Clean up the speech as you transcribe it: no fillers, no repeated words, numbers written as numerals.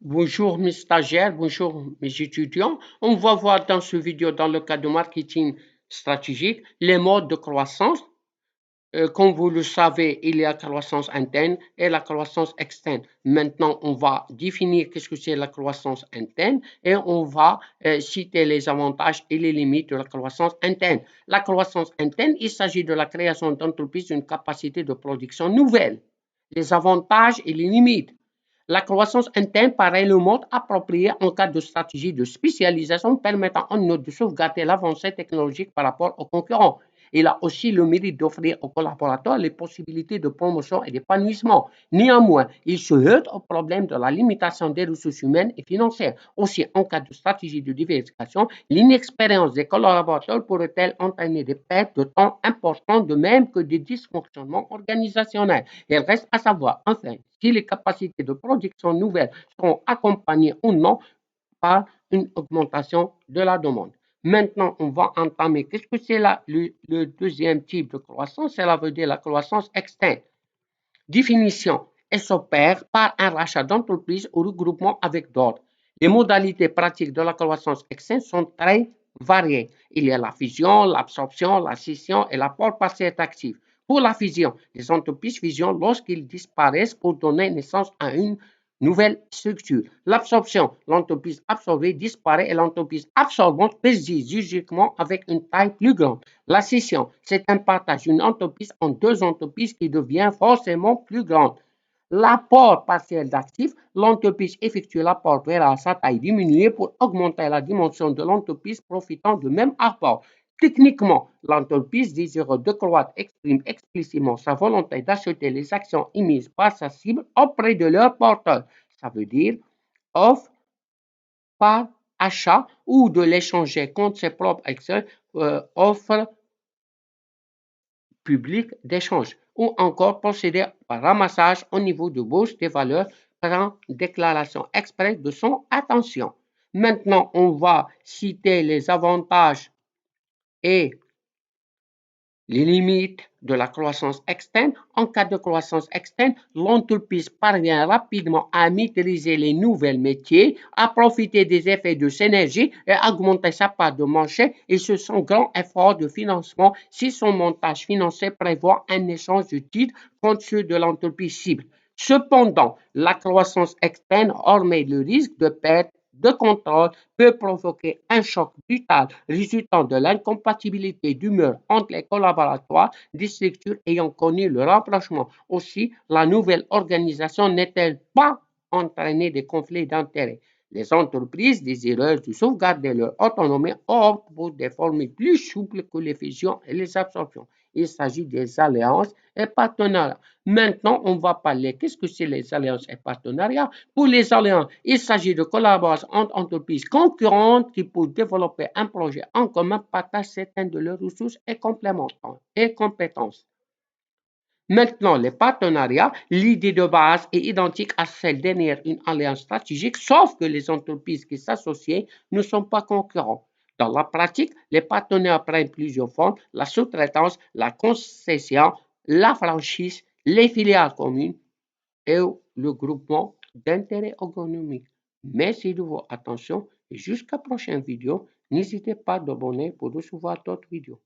Bonjour mes stagiaires, bonjour mes étudiants. On va voir dans ce vidéo, dans le cas de marketing stratégique, les modes de croissance. Comme vous le savez, il y a la croissance interne et la croissance externe. Maintenant, on va définir qu'est-ce que c'est la croissance interne et on va citer les avantages et les limites de la croissance interne. La croissance interne, il s'agit de la création d'entreprises d'une capacité de production nouvelle. Les avantages et les limites. La croissance interne paraît le mode approprié en cas de stratégie de spécialisation permettant en outre de sauvegarder l'avancée technologique par rapport aux concurrents. Il a aussi le mérite d'offrir aux collaborateurs les possibilités de promotion et d'épanouissement. Néanmoins, il se heurte au problème de la limitation des ressources humaines et financières. Aussi, en cas de stratégie de diversification, l'inexpérience des collaborateurs pourrait-elle entraîner des pertes de temps importantes, de même que des dysfonctionnements organisationnels. Il reste à savoir, enfin, si les capacités de production nouvelles seront accompagnées ou non par une augmentation de la demande. Maintenant, on va entamer. Qu'est-ce que c'est le deuxième type de croissance? Cela veut dire la croissance externe. Définition. Elle s'opère par un rachat d'entreprise ou regroupement avec d'autres. Les modalités pratiques de la croissance externe sont très variées. Il y a la fusion, l'absorption, la scission et l'apport partiel actif. Pour la fusion, les entreprises fusionnent lorsqu'ils disparaissent pour donner naissance à une nouvelle structure. L'absorption, l'entreprise absorbée disparaît et l'entreprise absorbante persiste logiquement avec une taille plus grande. La scission, c'est un partage d'une entreprise en deux entreprises qui devient forcément plus grande. L'apport partiel d'actifs, l'entreprise effectue l'apport vers sa taille diminuée pour augmenter la dimension de l'entreprise profitant du même apport. Techniquement, l'entreprise désireux de croître exprime explicitement sa volonté d'acheter les actions émises par sa cible auprès de leur porteur. Ça veut dire offre par achat ou de l'échanger contre ses propres actions, offre public d'échange ou encore procéder par ramassage au niveau de bourse des valeurs par déclaration exprès de son attention. Maintenant, on va citer les avantages et les limites de la croissance externe. En cas de croissance externe, l'entreprise parvient rapidement à maîtriser les nouveaux métiers, à profiter des effets de synergie et à augmenter sa part de marché et ce sans grand effort de financement si son montage financier prévoit un échange de titres contre ceux de l'entreprise cible. Cependant, la croissance externe, hormis le risque de perte de contrôle, peut provoquer un choc brutal résultant de l'incompatibilité d'humeur entre les collaborateurs des structures ayant connu le rapprochement. Aussi, la nouvelle organisation n'est-elle pas entraîner des conflits d'intérêts? Les entreprises désireuses de sauvegarder leur autonomie optent pour des formules plus souples que les fusions et les absorptions. Il s'agit des alliances et partenariats. Maintenant, on va parler qu'est-ce que c'est les alliances et partenariats. Pour les alliances, il s'agit de collaboration entre entreprises concurrentes qui, pour développer un projet en commun, partagent certaines de leurs ressources et compétences. Maintenant, les partenariats, l'idée de base est identique à celle derrière une alliance stratégique, sauf que les entreprises qui s'associent ne sont pas concurrents. Dans la pratique, les partenaires prennent plusieurs formes, la sous-traitance, la concession, la franchise, les filiales communes et le groupement d'intérêts économiques. Merci de votre attention et jusqu'à la prochaine vidéo. N'hésitez pas à vous abonner pour recevoir d'autres vidéos.